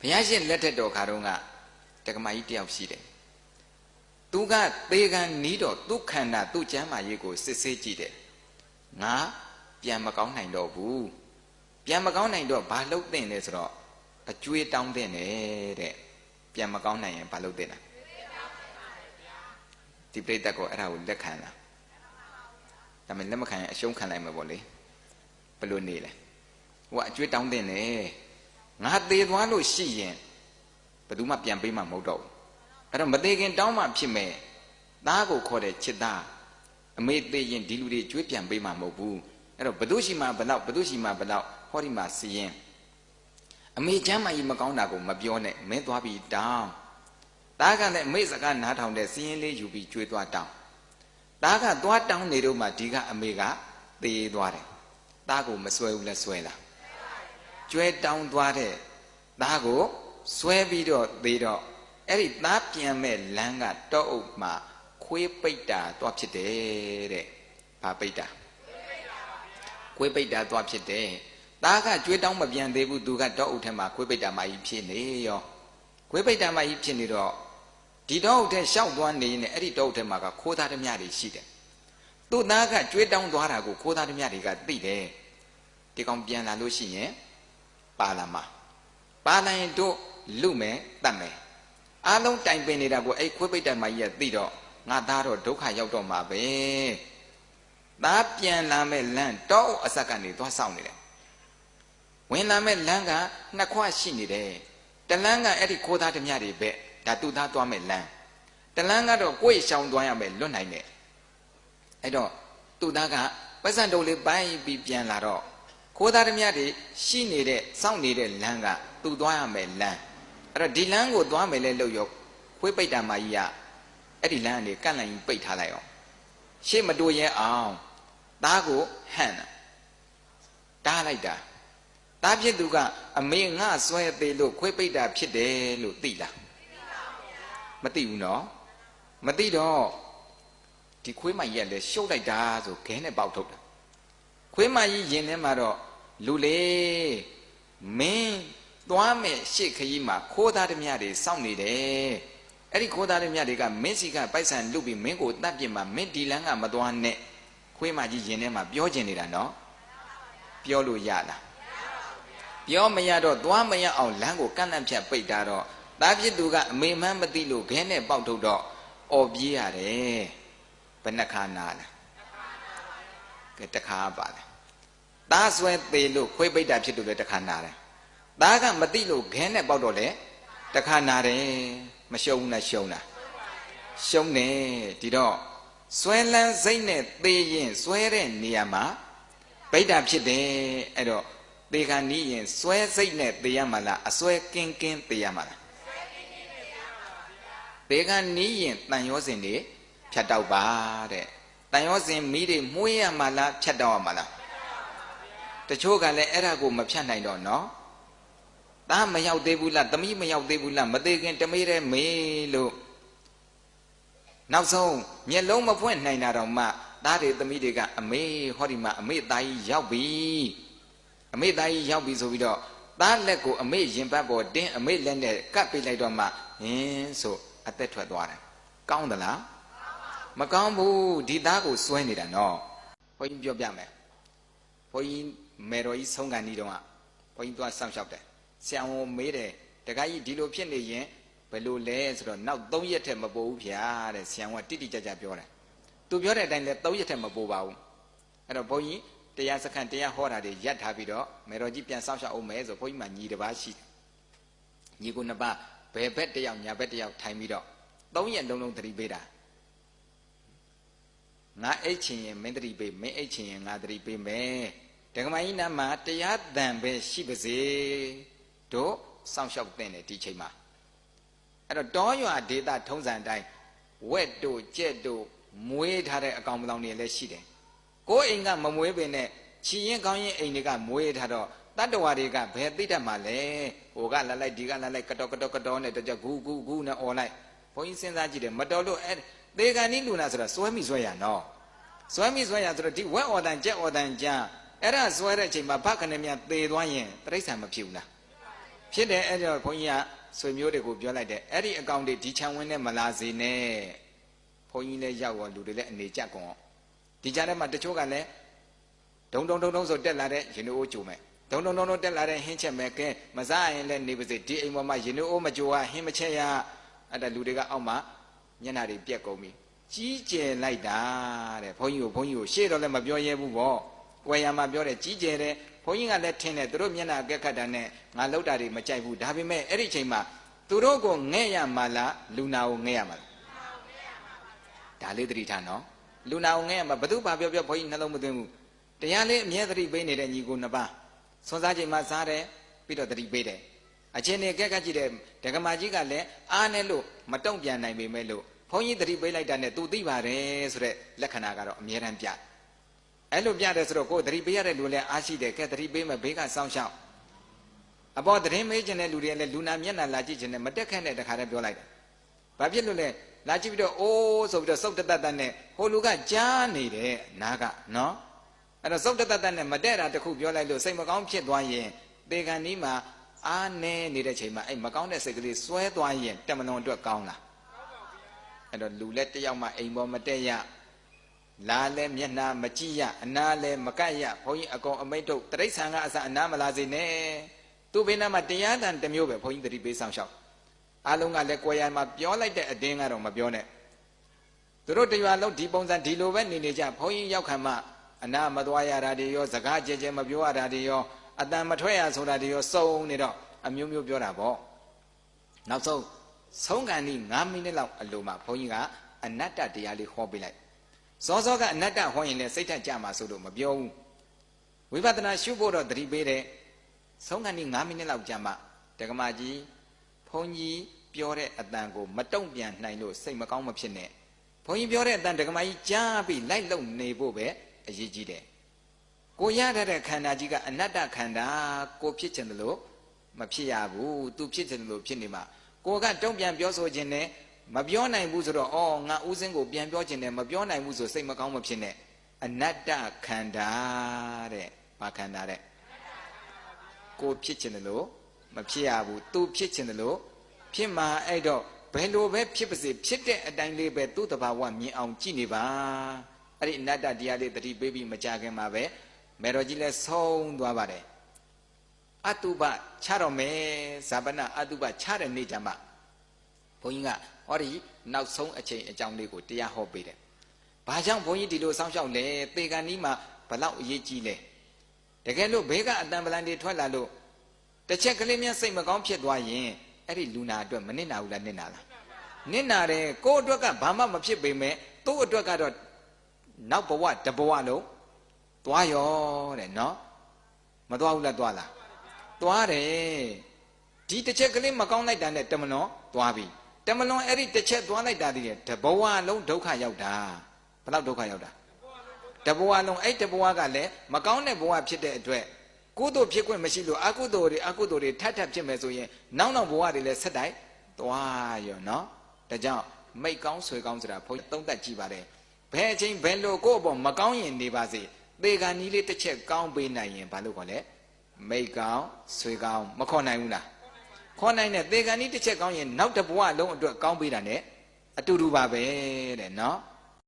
ဘုရားရှင်လက်ထက်တော်ခါတော့ကတက္ကမကြီးတယောက်ရှိတယ်သူကသေကံနီးတော့သူ့ခန္ဓာသူ့ကျမ်းမာရေးကိုစစ်ဆေးကြည့်တယ်ငါပြန်မကောင်းနိုင်တော့ဘူးပြန်မကောင်းနိုင်တော့ဘာလုပ်သင့်လဲဆိုတော့အကျွေးတောင်းသင့်တယ်တဲ့ပြန်မကောင်းနိုင်ရင်ဘာလုပ်သင့်လဲဒီပြိတ္တကိုအဲ့ဒါကိုလက်ခံလားဒါမှလက်မခံရင်အရှုံးခံလိုက်မှာပေါ့လေဘယ်လိုနေလဲဟိုကအကျွေးတောင်းသင့်တယ်ငါသေသွားလို့ရှိရင်ဘယ်သူမှပြန်ပေးမှမဟုတ်တော့ဘူးအဲ့တော့မသေးခင်တောင်းမှဖြစ်မယ်သားကိုခေါ်တဲ့ချစ်သားအမေသေးရင်ဒီလူတွေကျွေးပြန်ပေးမှမဟုတ်ဘူးအဲ့တော့ဘယ်သူရှိမှဘယ်လောက်ဘယ်သူရှိမှဘယ်လောက်ဟောဒီမှာစီရင်အမေချမ်းမကြီးမကောင်းတာကိုမပြောနဲ့မင်းသွားပြီးတောင်းသားကလည်းအမေစကားနားထောင်တဲ့စီရင်လေးယူပြီးကျွေးသွားတောင်းသားကသွားတောင်းနေတော့မှဒီကအမေကသေသွားတယ်သားကိုမဆွဲဘူးလဲဆွဲလားကျွဲတောင်းသွားတဲ့သားကိုဆွဲပြီးတော့သေတော့အဲ့ဒီသားပြန်မဲ့လမ်းကတောအုပ်မှာခွေးပိတ်တာသွားဖြစ်တယ်တဲ့ဘာပိတ်တာခွေးပိတ်တာသွားဖြစ်တယ်သားကကျွေးတောင်းမပြန်သေးဘူးသူကတောအုပ်ထဲမှာခွေးပိတ်တာမကြီးဖြစ်နေရောခွေးပိတ်တာမကြီးဖြစ်နေတော့ဒီတောအုပ်ထဲရှောက်သွားနေနေအဲ့ဒီတောအုပ်ထဲမှာကခိုးသားဓမြတွေရှိတယ်သူ့သားကကျွေးတောင်းသွားတာကိုခိုးသားဓမြတွေကသိတယ်ဒီကောင်ပြန်လာလို့ရှိရင်ပါလာမှာပါလာရင်တို့လူမယ်တတ်မယ်အားလုံးတိုင်ပင်နေတာကိုအဲ့ခွေးပိတ်တံမကြီးကသိတော့ငါသားတော့ဒုက္ခရောက်တော့မှာပဲသားပြန်လာမဲ့လမ်းတောအဆက်ကနေသွားဆောင်နေတယ်ဝင်လာမဲ့လမ်းကနှစ်ခွရှိနေတယ်တလန်းကအဲ့ဒီခိုးသားဓမြတွေပဲဒါသူ့သားသွားမဲ့လမ်းတလန်းကတော့ကိုယ်ရှောင်သွားရမယ်လွတ်နိုင်တယ်အဲ့တော့သူ့သားကပတ်စံတုပ်လေးပိုင်းပြီးပြန်လာတော့ခိုးသားဓမြတွေရှိနေတဲ့စောင့်နေတဲ့လမ်းကသူ့သွားရမယ်လမ်းအဲ့တော့ဒီလမ်းကိုသွားမယ်လဲလို့ရောခွေးပိတ်တာမကြီးကအဲ့ဒီလမ်းကနေကန့်လန့်ကြီးပိတ်ထားလိုက်အောင်ရှေ့မတိုးရဲအောင်သားကိုဟန့်တားလိုက်တာသားဖြစ်သူကအမေငါဆွဲသေးလို့ခွေးပိတ်တာဖြစ်တယ်လို့သိလားမသိဘူးနော်မသိတော့ဒီခွေးမကြီးကလည်းရှုပ်လိုက်တာဆိုခဲနဲ့ပေါက်ထုတ်တာခွေးမကြီးရင်ထဲမှာတော့လူလေမင်းသွားမဲ့ရှေ့ခကြီးမှာခိုးသားဓမြတွေစောင့်နေတယ်အဲ့ဒီခိုးသားဓမြတွေကမင်းစီကပိုက်ဆံလုပြီးမင်းကိုတတ်ပြစ်မှာမင်းဒီလန်းကမသွားနဲ့ခွေးမကြီးရင်ထဲမှာပြောကျင်နေတာနော်ပြောလို့ရလားပြောမရတော့သွားမရအောင်လမ်းကိုကန့်လန့်ဖြတ်ပိတ်တာတော့သားဖြစ်သူကအမေမှန်းမသိလို့ခဲနဲ့ပေါက်ထုတ်တော့အော်ပြေးရတယ်ဘယ်နှခါနာလားကဲတစ်ခါပါလားသားဆွဲသေးလို့ခွေးပိတ်တာဖြစ်လို့လည်းတစ်ခါနာတယ်သားကမသိလို့ခဲနဲ့ပေါက်တော့လေတစ်ခါနာတယ်မရှုံးလားရှုံးလားရှုံးတယ်ဒီတော့ဆွဲလန်းစိတ်နဲ့သေရင်ဆွဲတဲ့နေရာမှာပိတ်တာဖြစ်တယ်အဲ့တော့သေခါနီးရင်ဆွဲစိတ်နဲ့သေရမှာလားအဆွဲကင်းကင်းသေရမှာလားသေခါနီးရင်တန်ရောစင်တွေဖြတ်တောက်ပါတဲ့တန်ရောစင်မီးတွေမှုေးရမှာလားဖြတ်တောက်ရမှာလားတချို့ကလည်းအဲ့ဒါကိုမဖြတ်နိုင်တော့နော်သားမရောက်သေးဘူးလားသမီးမရောက်သေးဘူးလားမသေးခင်တမေးတဲ့မေးလို့နောက်ဆုံးမျက်လုံးမဖွင့်နိုင်တာတော့မှသားတွေသမီးတွေကအမေဟောဒီမှာအမေသားကြီးရောက်ပြီအမေသားကြီးရောက်ပြီဆိုပြီးတော့သားလက်ကိုအမေရင်ဘတ်ပေါ်တင်းအမေလက်နဲ့ကပ်ပေးလိုက်တော့မှဟင်းဆိုအသက်ထွက်သွားတယ်ကောင်းသလားမကောင်းဘူးဒီသားကိုစွဲနေတာနော်ဘုန်းကြီးပြောပြမယ်ဘုန်းကြီးမေတော်ကြီးဆုံးကန်ဤတော့ဘုန်းကြီးသွားစောင့်ရှောက်တယ်ဆရာဝန်မေးတယ်တခါကြီးဒီလိုဖြစ်နေရင်ဘယ်လိုလဲဆိုတော့နောက်3ရက်ထက်မပိုဘူးဗျာတဲ့ဆရာဝန်ကတိတိကျကျပြောတယ်သူပြောတဲ့အတိုင်းလဲ3ရက်ထက်မပိုပါဘူးအဲ့တော့ဘုန်းကြီးတရားစခန်းတရားဟောတာတွေရပ်ထားပြီးတော့မေတော်ကြီးပြန်စောင့်ရှောက်အောင်မယ်ဆိုဘုန်းကြီးမှညီတစ်ပါးရှိတယ်ညီကိုနှစ်ပါးဘယ်ဘက်တစ်ယောက်ညာဘက်တစ်ယောက်ထိုင်ပြီးတော့3ရက်လုံးလုံးသတိပေးတာငါအိတ်ချင်ရင်မင်းသတိပေးမင်းအိတ်ချင်ရင်ငါသတိပေးမယ်ဒကမကြီးနာမှာတရားတန်ပဲရှိပါစေတို့စောင့်ရှောက်တဲ့ဒီချိန်မှာအဲ့တော့တောရွာဒေသထုံးစံအတိုင်းဝက်တို့ကြက်တို့မွေးထားတဲ့အကောင်ပလောင်တွေလည်းရှိတယ်ကိုယ်အိမ်ကမမွေးပင်နဲ့ချီရင်ကောင်းရင်အိမ်တွေကမွေးထားတော့တတ္တဝါတွေကဘယ်သိတတ်မှာလဲဟိုကလာလိုက်ဒီကလာလိုက်ကတော်နဲ့တကြဂူဂူနဲ့អော်လိုက်ဘုန်းကြီးစဉ်းစားကြည့်တယ်မတော်လို့အဲ့သေကန်နီးလူနာဆိုတာစွဲမိစွဲရနော်စွဲမိစွဲရဆိုတော့ဒီဝက်អော်တန်ကြက်អော်တန်ကြအဲ့ဒါစွဲတဲ့အချိန်မှာဘခနဲ့မြသေသွားရင်တိရစ္ဆာန်မဖြစ်ဘူးလား ဖြစ်တယ်အဲ့တော့ဘုန်းကြီးကဆွေမျိုးတွေကိုပြောလိုက်တယ်အဲ့ဒီအကောင်တွေဒီခြံဝင်းနဲ့မလာစေနဲ့ဘုန်းကြီးလည်းရောက်ရောလူတွေလည်းအနေကြကုန်အောင်ဒီကြားထဲမှာတချို့ကလည်းဒုံဆိုတက်လာတဲ့ရင်အိုးကြိုမယ်ဒုံတက်လာတဲ့ဟင်းချက်မဲ့ကဲမစားရင်လည်းနေပါစေဒီအိမ်ပေါ်မှာရင်အိုးမကြိုရဟင်းမချက်ရအဲ့ဒါလူတွေကအောက်မှာညနာတွေပြက်ကုန်ပြီကြီးကျယ်လိုက်တာတဲ့ဘုန်းကြီးကိုရှေ့တော့လည်းမပြောရဲဘူးပေါ့ဝယ်ရမှာပြောတယ်ကြီးကျယ်တယ်ဘုန်းကြီးကလည်းထင်တယ်သူတို့မျက်နှာကက်ခတ်တာနဲ့ငါလောက်တာတွေမကြိုက်ဘူးဒါပေမဲ့အဲ့ဒီချိန်မှာသူတို့ကိုငဲ့ရမှာလားလူနာကိုငဲ့ရမှာလားဒါလေးသတိထားနော်လူနာကိုငဲ့ရမှာဘသူဘာပြောဘုန်းကြီးနှလုံးမသွင်းဘူးတရားလေးအမြဲသတိပေးနေတဲ့ညီကိုနှစ်ပါးဆွမ်းစားချိန်မှာစားတယ်ပြီးတော့သတိပေးတယ်အချင်းတွေကက်ကက်ကြည့်တဲ့ဒကမာကြီးကလည်းအားနဲ့လို့မတုံ့ပြန်နိုင်ပေမဲ့လို့ဘုန်းကြီးသတိပေးလိုက်တာနဲ့သူသိပါတယ်ဆိုတဲ့လက္ခဏာကတော့အမြဲတမ်းပြအဲ့လိုပြတယ်ဆိုတော့ကိုယ်သတိပေးရတဲ့လူလည်းအားရှိတယ်ကဲသတိပေးမယ်ဘေးကစောင့်ရှောက်အပေါ်သတင်းမေးခြင်းတဲ့လူတွေလည်းလူနာမျက်နှာလာကြည့်ခြင်းနဲ့မတက်ခန့်တဲ့တခါတည်းပြောလိုက်တယ်ဘာဖြစ်လို့လဲလာကြည့်ပြီးတော့အိုးဆိုပြီးတော့စုတ်တတ်နဲ့ဟိုလူကကြားနေတယ်နားကနော်အဲ့တော့စုတ်တတ်နဲ့မတက်တာတခုပြောလိုက်လို့စိတ်မကောင်းဖြစ်သွားရင်သေကံဒီမှာအားနေနေတဲ့ချိန်မှာအဲ့မကောင်းတဲ့စိတ်ကလေးစွဲသွားရင်တမန်တော်အတွက်ကောင်းလားအဲ့တော့လူလည်းတယောက်မှအိမ်ပေါ်မတက်ရလာလဲမျက်နှာမကြည့်ရအနာလဲမကတ်ရဘုန်းကြီးအကောင်အမိတ်တို့တရိษံကအစအနာမလာစေနဲ့သူ့ဘေးနားမှာတရားတန်တစ်မျိုးပဲဘုန်းကြီးသတိပေးဆောင်ရှောက်အားလုံးကလည်းကိုယ်ရမှာပြောလိုက်တဲ့အတင်းကတော့မပြောနဲ့သူတို့တရွာလုံးဒီပုံစံဒီလိုပဲနေကြဘုန်းကြီးရောက်ခံမှအနာမသွားရတာတွေရောစကားကြဲကြဲမပြောရတာတွေရောအတန်မထွက်ရဆိုတာတွေရောစုံနေတော့အမျိုးမျိုးပြောတာပေါ့နောက်ဆုံးကန်ဒီ9မိနစ်လောက်အလိုမှာဘုန်းကြီးကအနတ္တတရားလေးဟောပေးလိုက်စောကအနတ္တဟောရင်လည်းစိတ်ထက်ကြမှာဆိုလို့မပြောဘူးဝိပဿနာရှုဖို့တော့သတိပေးတယ်ဆုံးကန်ဒီ9မိနစ်လောက်ကြာမှဒကမာကြီးဘုန်းကြီးပြောတဲ့အတန်ကိုမတုံ့ပြန်နိုင်လို့စိတ်မကောင်းမဖြစ်နဲ့ဘုန်းကြီးပြောတဲ့အတန်ဒကမာကြီးကြားပြီးလိုက်လုံနေဖို့ပဲအရေးကြီးတယ်ကိုရတဲ့ခန္ဓာကြီးကအနတ္တခန္ဓာကိုဖြစ်ချင်တယ်လို့မဖြစ်ရဘူးသူဖြစ်ချင်တယ်လို့ဖြစ်နေမှာကိုကတုံ့ပြန်ပြောဆိုခြင်းနဲ့မပြောနိုင်ဘူးဆိုတော့ဩငါဥစဉ်ကိုပြန်ပြောခြင်းနဲ့မပြောနိုင်ဘူးဆိုစိတ်မကောင်းမဖြစ်နဲ့အနတ္တခန္ဓာတဲ့ဘာခန္ဓာတဲ့ကိုဖြစ်ခြင်းတယ်လို့မဖြစ်ရဘူးသူဖြစ်ခြင်းတယ်လို့ဖြစ်မှာအဲ့တော့ဘယ်လိုပဲဖြစ်ပါစေဖြစ်တဲ့အတိုင်းလေးပဲသူ့တဘာဝမြင်အောင်ကြည့်နေပါအဲ့ဒီအနတ္တတရားလေးသတိပေးပြီးမကြခင်မှာပဲမေတော်ကြီးလဲဆုံးသွားပါတယ်အတုပချတော့မယ်ဇာပနအတုပချတဲ့နေ့ကျမှဘုန်းကြီးကဟောဒီနောက်ဆုံးအချိန်အကြောင်းလေးကိုတရားဟောပေးတယ်။ဘာကြောင့်ဘုန်းကြီးဒီလိုစောင့်ရှောက်လဲသေကံဒီမှာဘလောက်အရေးကြီးလဲတကယ်လို့ဘေးကအတန်ပလန်တွေထွက်လာလို့တစ်ချက်ကလေးများစိတ်မကောင်းဖြစ်သွားရင်အဲ့ဒီလူနာအတွက်မနစ်နာဘူးလားနစ်နာလားနစ်နာတယ်ကိုယ့်အတွက်ကဘာမှမဖြစ်ပေမဲ့သူ့အတွက်ကတော့နောက်ဘဝတဘဝလုံးသွားရောတဲ့နော်မသွားဘူးလားသွားလားသွားတယ်ဒီတစ်ချက်ကလေးမကောင်းလိုက်တာနဲ့တမလွန်သွားပြီတမလွန်အဲ့ဒီတစ်ချက်သွားလိုက်တာတည်းတဘဝလုံးဒုက္ခရောက်တာဘယ်လောက်ဒုက္ခရောက်တာတဘဝလုံးအဲ့တဘဝကလည်းမကောင်းတဲ့ဘဝဖြစ်တဲ့အတွက်ကုသိုလ်ဖြစ်ခွင့်မရှိလို့အကုသိုလ်တွေထပ်ဖြစ်မယ်ဆိုရင်နောက်ဘဝတွေလည်းဆက်တိုက်သွားရောနော်ဒါကြောင့်မိတ်ကောင်းဆွေကောင်းဆိုတာဘုန်းကြီးသုံးသပ်ကြည့်ပါတယ်ဘယ်အချိန်ဘယ်လိုကိုယ့်အပေါ်မကောင်းရင်နေပါစေသေကံကြီးလေးတစ်ချက်ကောင်းပေးနိုင်ရင်ဘာလို့ခေါ်လဲမိတ်ကောင်းဆွေကောင်းမခေါ်နိုင်ဘူးလားခေါ်နိုင်တဲ့သေကံကြီးတစ်ချက်ကောင်းရင်နောက်တစ်ဘဝလုံးအတွက်ကောင်းပေးတာ ਨੇ အတူတူပါပဲတဲ့နော်